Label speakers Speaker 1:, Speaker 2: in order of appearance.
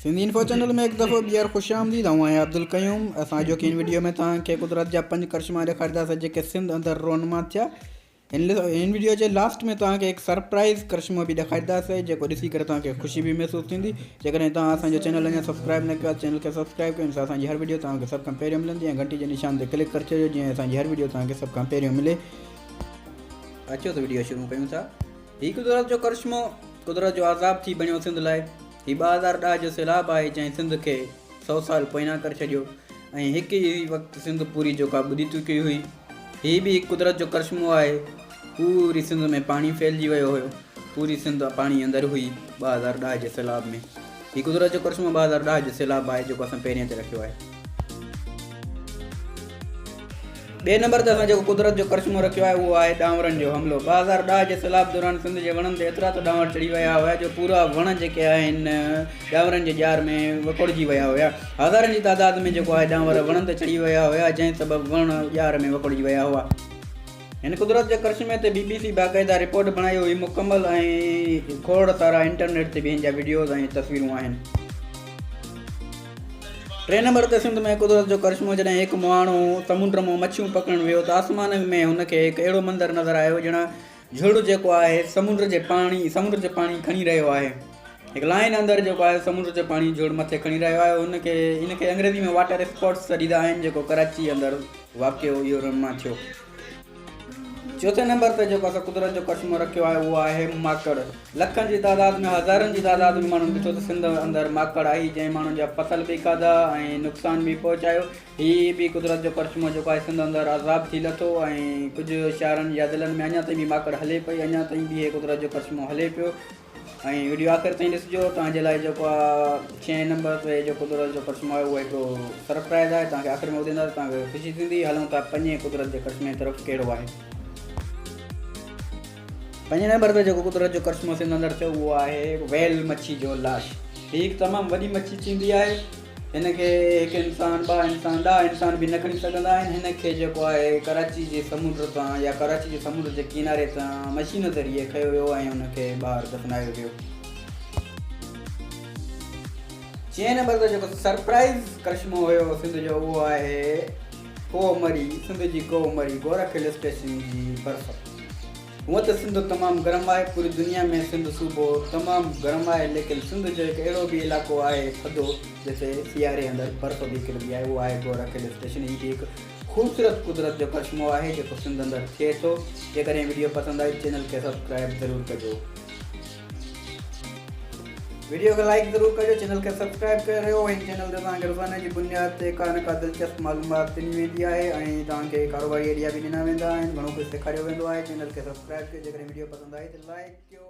Speaker 1: Sindhi info channel में एक दफ़ो ॿीहर ख़ुशि आमदीद आहियां अब्दुल क़यूम। असांजो इन वीडियो में तव्हांखे कुदरत जा 5 करिश्मा ॾेखारींदासीं जेके सिंध अंदरि रोनमा थिया। इन वीडियो जे लास्ट में तव्हांखे हिकु सरप्राइज़ करिश्मो बि ॾेखारींदासीं जेको ॾिसी करे तव्हांखे ख़ुशी बि महसूसु थींदी। जेकॾहिं तव्हां असांजो चैनल अञा सब्सक्राइब न कयो आहे, चैनल खे सब्सक्राइब कयो। सां असांजी हर वीडियो तव्हांखे सभ खां पहिरियों मिलंदी ऐं घंटी जे निशान ते क्लिक करे छॾियो जीअं असांजी हर वीडियो तव्हांखे सभ खां पहिरियों मिले। अचो त वीडियो शुरू कयूं था। हीउ कुदरत जो करिश्मो कुदरत जो आज़ाब थी बणियो सिंध लाइ। हीउ 2010 जो सैलाब आहे जंहिं सिंध खे 100 साल पोयां करे छॾियो ऐं हिकु ई वक़्तु सिंध पूरी जेका ॿुॾी चुकी हुई। हीउ बि हिकु कुदरत जो करिश्मो आहे। पूरी सिंध में पाणी फैलिजी वियो हुयो, पूरी सिंध पाणी अंदरि हुई 2010 जे सैलाब में। हीउ कुदरत जो करिश्मो 2010 जो सैलाब आहे जेको असां पहिरियों ते रखियो आहे। ॿिए नंबर ते असां जेको कुदरत जो करिश्मो रखियो आहे उहो आहे डांवरनि जो हमिलो। 2010 जे सैलाब दौरान सिंध जे वणनि ते एतिरा त डांवर चढ़ी विया हुआ जो पूरा वण जेके आहिनि डांवरनि जे ॼार में वकोड़जी विया हुआ। हज़ारनि जी तादाद में जेको आहे डांवर वणनि ते चढ़ी विया हुआ जंहिं सबबु वण ॼार में वकोड़जी विया हुआ। हिन कुदरत जे करिश्मे ते BBC बाक़ाइदा रिपोर्ट बणाई हुई मुकमल ऐं खोड़ सारा इंटरनेट ते बि हिन जा वीडियोज़ ऐं तस्वीरूं आहिनि। 3 नंबर ते सिंध में कुदरत जो करिश्मो जॾहिं हिकु माण्हू समुंड मां मच्छियूं पकड़णु वियो त आसमान में हुनखे हिकु अहिड़ो मंदरु नज़र आयो ॼणा झुड़ जेको आहे समुंड जे पाणी खणी रहियो आहे। हिकु लाइन अंदरि जेको आहे समुंड जो पाणी झुड़ मथे खणी रहियो आहे। हिनखे अंग्रेज़ी में वाटर स्पोर्ट्स सॾींदा आहिनि जेको कराची अंदरि वाक़ियो इहो रोनमा थियो। 4 नंबर ते जेको असां कुदरत जो करिश्मो रखियो आहे उहो आहे माकड़। लखनि जी तादाद में हज़ारनि जी तादाद में माण्हुनि ॾिठो त सिंध अंदरि माकड़ आई जंहिं माण्हुनि जा फसल बि खाधा ऐं नुक़सान बि पहुचायो। हीअ बि कुदरत जो करिश्मो जेको आहे सिंध अंदरि आज़ाब थी लथो ऐं कुझु शहरनि या ज़िलनि में अञा ताईं बि माकड़ हले पई, अञा ताईं बि इहे कुदरत जो करिश्मो हले पियो। ऐं वीडियो आख़िर ताईं ॾिसिजो। तव्हांजे लाइ जेको आहे 6 नंबर ते जो कुदरत जो करिश्मो आहे उहो हिकिड़ो सरप्राइज़ आहे। तव्हांखे आख़िर में ॿुधाईंदासीं, तव्हांखे ख़ुशी थींदी। हलूं था 5 कुदरत जे करिश्मे तरफ़ कहिड़ो आहे। 5 नंबर ते जेको कुदरत जो करिश्मो सिंध अंदरि थियो उहो आहे वेल मच्छी जो लाश। हीअ हिकु तमामु वॾी मच्छी थींदी आहे। हिनखे हिकु इंसान 2 इंसान 10 इंसान बि न खणी सघंदा आहिनि। हिनखे जेको आहे कराची जे समुंड तां या कराची जे समुंड जे किनारे तां मशीन ज़रिए खयो वियो ऐं हुनखे ॿाहिरि दफ़नायो वियो। 6 नंबर ते जेको सरप्राइज़ करिश्मो हुयो सिंध जो उहो आहे कोमरी। सिंध जी कोमरी गोरख हिल स्टेशन जी बर्फ़। हूअं त सिंध तमामु गर्म आहे, पूरी दुनिया में सिंध सूबो तमामु गर्म आहे, लेकिन सिंध जो हिकु अहिड़ो बि इलाइक़ो आहे थधो जिते सियारे अंदरि बर्फ़ बि किरंदी आहे, उहो आहे गोरख हिल स्टेशन। हीअ हिकु ख़ूबसूरत कुदरत जो करिश्मो आहे जेको सिंध अंदरि थिए थो। जेकॾहिं वीडियो पसंदि आई चैनल खे सब्सक्राइब ज़रूरु कजो, वीडियो खे लाइक ज़रूरु कजो, चैनल खे सब्सक्राइब करियो। हिन चैनल ते तव्हांखे रोज़ाना जी बुनियाद ते का न का दिलचस्प मालूमात ॾिनी वेंदी आहे ऐं तव्हांखे कारोबारी आइडिया बि ॾिना वेंदा आहिनि। घणो कुझु सेखारियो वेंदो आहे। चैनल खे सब्सक्राइब कयो। जेकॾहिं वीडियो पसंदि आई त लाइक कयो।